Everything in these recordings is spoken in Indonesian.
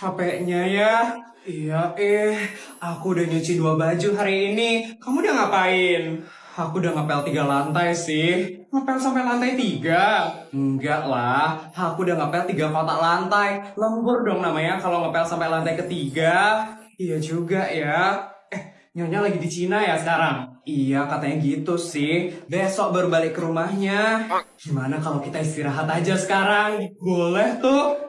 Capeknya ya. Iya, aku udah nyuci 2 baju hari ini. Kamu udah ngapain? Aku udah ngepel 3 lantai sih. Ngepel sampai lantai 3? Enggak lah, aku udah ngepel 3 kotak lantai. Lembur dong namanya kalau ngepel sampai lantai 3. Iya juga ya. Nyonya lagi di Cina ya sekarang? Iya, katanya gitu sih. Besok baru balik ke rumahnya. Gimana kalau kita istirahat aja sekarang? Boleh tuh.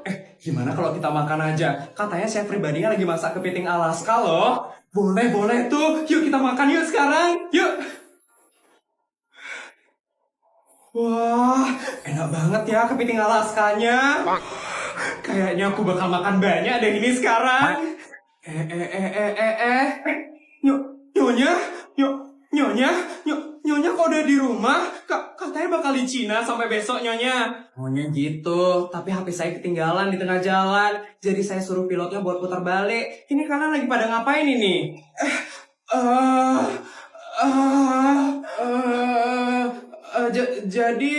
Gimana kalau kita makan aja? Katanya chef pribadinya lagi masak kepiting Alaska loh. Boleh, boleh tuh. Yuk kita makan yuk sekarang. Yuk. Wah, enak banget ya kepiting Alaskanya. Kayaknya aku bakal makan banyak deh ini sekarang. Nyo, nyonya, nyo, nyonya, nyonya kok udah di rumah? Katanya bakal di Cina sampai besok nyonya. Maunya gitu, tapi HP saya ketinggalan di tengah jalan. Jadi saya suruh pilotnya buat putar balik. Ini kalian lagi pada ngapain ini? Eh, eh, eh, jadi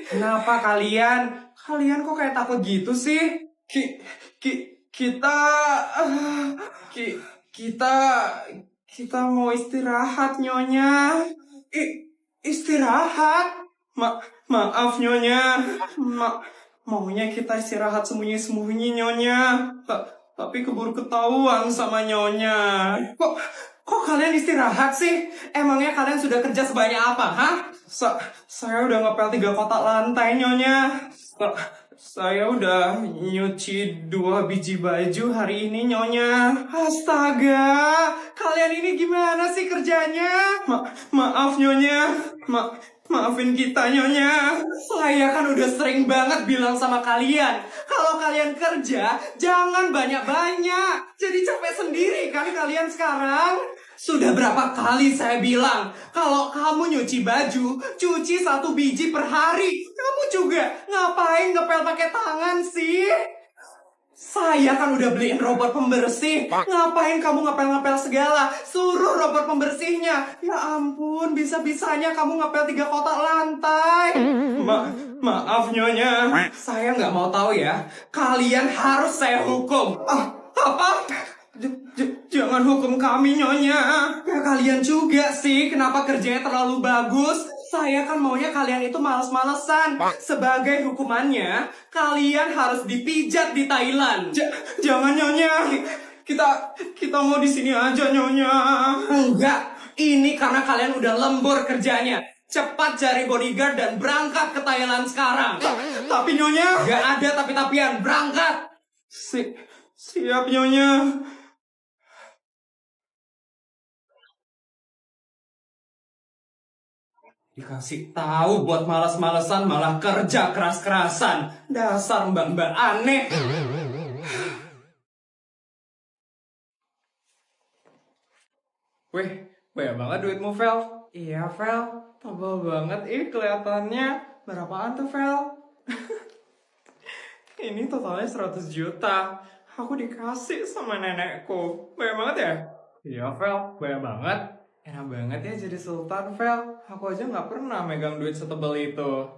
kenapa kalian? Kalian kok kayak takut gitu sih? Ki, ki, kita, eh, ki, kita, kita mau istirahat nyonya. Istirahat? Maaf nyonya. Maunya kita istirahat sembunyi-sembunyi nyonya. Tapi keburu ketahuan sama nyonya. Kok kalian istirahat sih? Emangnya kalian sudah kerja sebanyak apa, hah? Saya udah ngepel 3 kotak lantai, nyonya. Saya udah nyuci 2 biji baju hari ini, nyonya. Astaga, kalian ini gimana sih kerjanya? Maaf, nyonya. Maafin kita, nyonya. Saya kan udah sering banget bilang sama kalian, kalau kalian kerja, jangan banyak-banyak. Jadi capek sendiri kan kalian sekarang? Sudah berapa kali saya bilang, kalau kamu nyuci baju, cuci 1 biji per hari. Kamu juga ngapain ngepel pakai tangan sih? Saya kan udah beliin robot pembersih. Ngapain kamu ngepel-ngepel segala? Suruh robot pembersihnya. Ya ampun, bisa-bisanya kamu ngepel 3 kotak lantai. Maaf nyonya. Saya nggak mau tahu ya. Kalian harus saya hukum. Apa? Jangan hukum kami, nyonya. Ya kalian juga sih, kenapa kerjanya terlalu bagus? Saya kan maunya kalian itu malas-malesan. Sebagai hukumannya, kalian harus dipijat di Thailand. Jangan, nyonya. Kita mau di sini aja, nyonya. Enggak, ini karena kalian udah lembur kerjanya. Cepat cari bodyguard dan berangkat ke Thailand sekarang. Tapi nyonya, gak ada tapi-tapian, berangkat. Siap, nyonya. Dikasih tahu buat malas-malesan malah kerja keras-kerasan. Dasar mbak-mbak aneh. Weh, banyak banget duitmu, Vel. Iya, Vel. Tebal banget, kelihatannya. Berapaan tuh, Vel? Ini totalnya 100 juta. Aku dikasih sama nenekku. Banyak banget ya? Iya, Vel. Banyak banget. Enak banget ya jadi sultan, Vel. Aku aja nggak pernah megang duit setebal itu.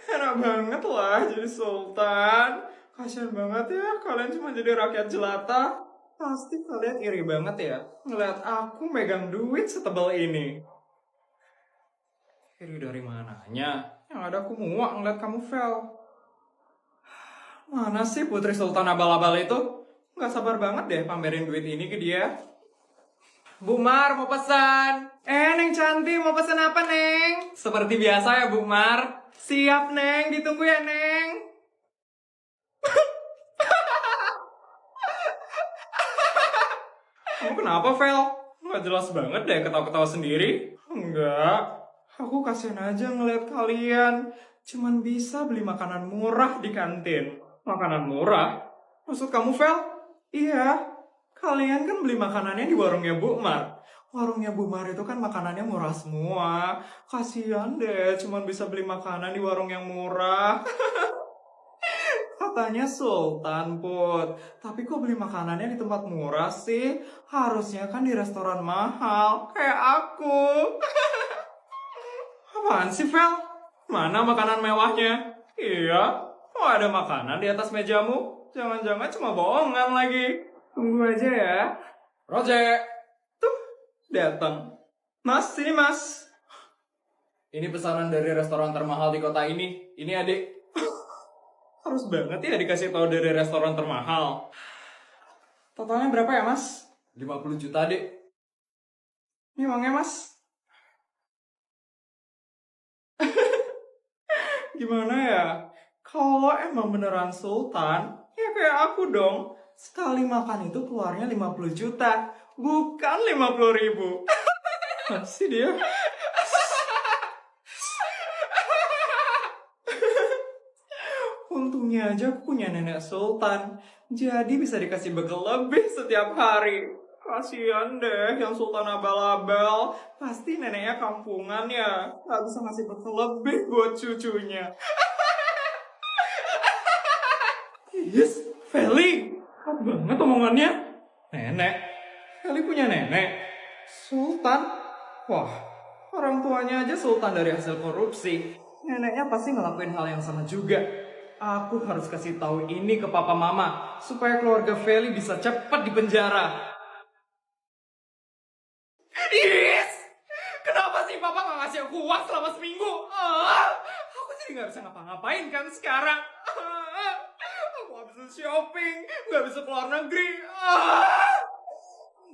Enak banget lah jadi sultan. Kasian banget ya, kalian cuma jadi rakyat jelata. Pasti kalian iri banget ya, ngeliat aku megang duit setebal ini. Iri dari mananya? Yang ada aku muak ngeliat kamu, Vel. Mana sih putri sultan abal-abal itu? Nggak sabar banget deh pamerin duit ini ke dia. Bu Mar, mau pesan. Neng cantik, mau pesan apa, Neng? Seperti biasa ya, Bu Mar. Siap, Neng. Ditunggu ya, Neng. Kamu kenapa, Vel? Nggak jelas banget deh ketawa-ketawa sendiri. Enggak. Aku kasihan aja ngeliat kalian. Cuman bisa beli makanan murah di kantin. Makanan murah? Maksud kamu, Vel? Iya. Kalian kan beli makanannya di warungnya Bu Mar. Warungnya Bu Mar itu kan makanannya murah semua. Kasihan deh, cuman bisa beli makanan di warung yang murah. Katanya sultan, Put. Tapi kok beli makanannya di tempat murah sih? Harusnya kan di restoran mahal, kayak aku. Apaan sih, Vel? Mana makanan mewahnya? Iya, kok ada makanan di atas mejamu? Jangan-jangan cuma bohongan lagi. Tunggu aja ya. Roje, Tuh, datang. Mas, sini mas. ini pesanan dari restoran termahal di kota ini. Ini adik. Harus banget ya dikasih tahu dari restoran termahal. Totalnya berapa ya mas? 50 juta adik. Ini uangnya mas. Gimana ya? Kalau emang beneran sultan, ya kayak aku dong. Sekali makan itu keluarnya 50 juta, bukan 50.000. Masih dia. Untungnya aja aku punya nenek sultan, jadi bisa dikasih bekal lebih setiap hari. Kasian deh yang sultan abal-abal, pasti neneknya kampungan ya, nggak bisa ngasih bekal lebih buat cucunya. Yes, Feli, kuat banget omongannya. Nenek, Feli punya nenek. Sultan? Wah, orang tuanya aja sultan dari hasil korupsi. Neneknya pasti ngelakuin hal yang sama juga. Aku harus kasih tahu ini ke papa mama supaya keluarga Feli bisa cepat di penjara. Yes! Kenapa sih papa nggak ngasih aku uang selama seminggu? Aku jadi nggak bisa ngapa-ngapain kan sekarang. Aku nggak bisa shopping, nggak bisa keluar negeri.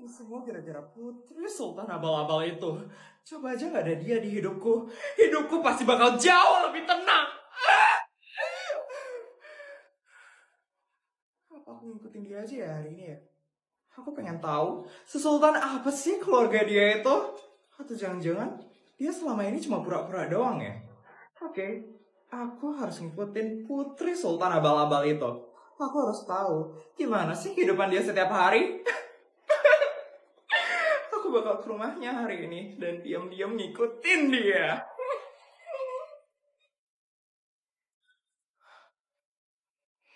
Ini semua gara-gara putri sultan abal-abal itu. Coba aja nggak ada dia di hidupku, hidupku pasti bakal jauh lebih tenang. Apa aku ngikutin dia aja ya hari ini ya? Aku pengen tahu, sesultan apa sih keluarga dia itu? Atau jangan-jangan dia selama ini cuma pura-pura doang ya? Oke, aku harus ngikutin putri sultan abal-abal itu. Aku harus tahu gimana sih kehidupan dia setiap hari. Aku bakal ke rumahnya hari ini dan diam-diam ngikutin dia.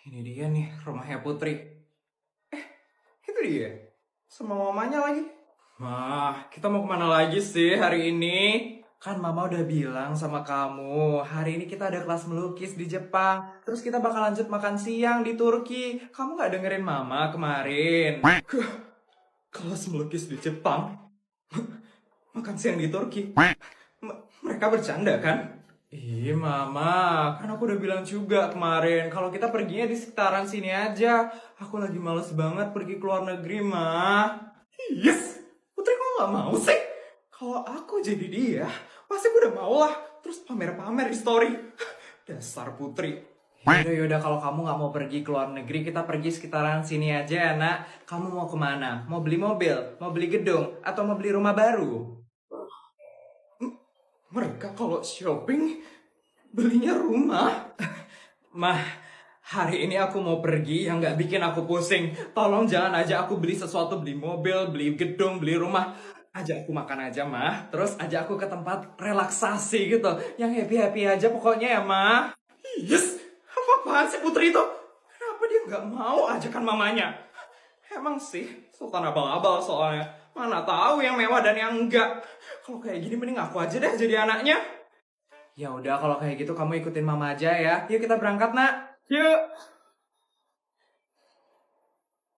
Ini dia nih rumahnya Putri. Itu dia. Sama mamanya lagi. Mah, kita mau kemana lagi sih hari ini? Kan mama udah bilang sama kamu, hari ini kita ada kelas melukis di Jepang. Terus kita bakal lanjut makan siang di Turki. Kamu gak dengerin mama kemarin? Kelas melukis di Jepang? Makan siang di Turki? Mereka bercanda kan? Ih mama, kan aku udah bilang juga kemarin kalau kita perginya di sekitaran sini aja. Aku lagi males banget pergi ke luar negeri, ma. Yes, Putri kok gak mau sih? Kalau aku jadi dia, pasti aku udah mau lah. Terus pamer-pamer di story. Dasar Putri. Yaudah, kalau kamu gak mau pergi ke luar negeri, kita pergi sekitaran sini aja, nak. Kamu mau kemana? Mau beli mobil? Mau beli gedung? Atau mau beli rumah baru? Mereka kalau shopping, belinya rumah. Mah, hari ini aku mau pergi yang gak bikin aku pusing. Tolong jangan aja aku beli sesuatu, beli mobil, beli gedung, beli rumah. Ajak aku makan aja, mah. Terus ajak aku ke tempat relaksasi gitu. Yang happy-happy aja pokoknya ya, mah. Yes, apa-apaan sih Putri itu? Kenapa dia gak mau ajakan mamanya? Emang sih, sultan abal-abal soalnya. Mana tahu yang mewah dan yang enggak. Kalau kayak gini mending aku aja deh jadi anaknya. Ya udah kalau kayak gitu kamu ikutin mama aja ya. Yuk kita berangkat, nak. Yuk.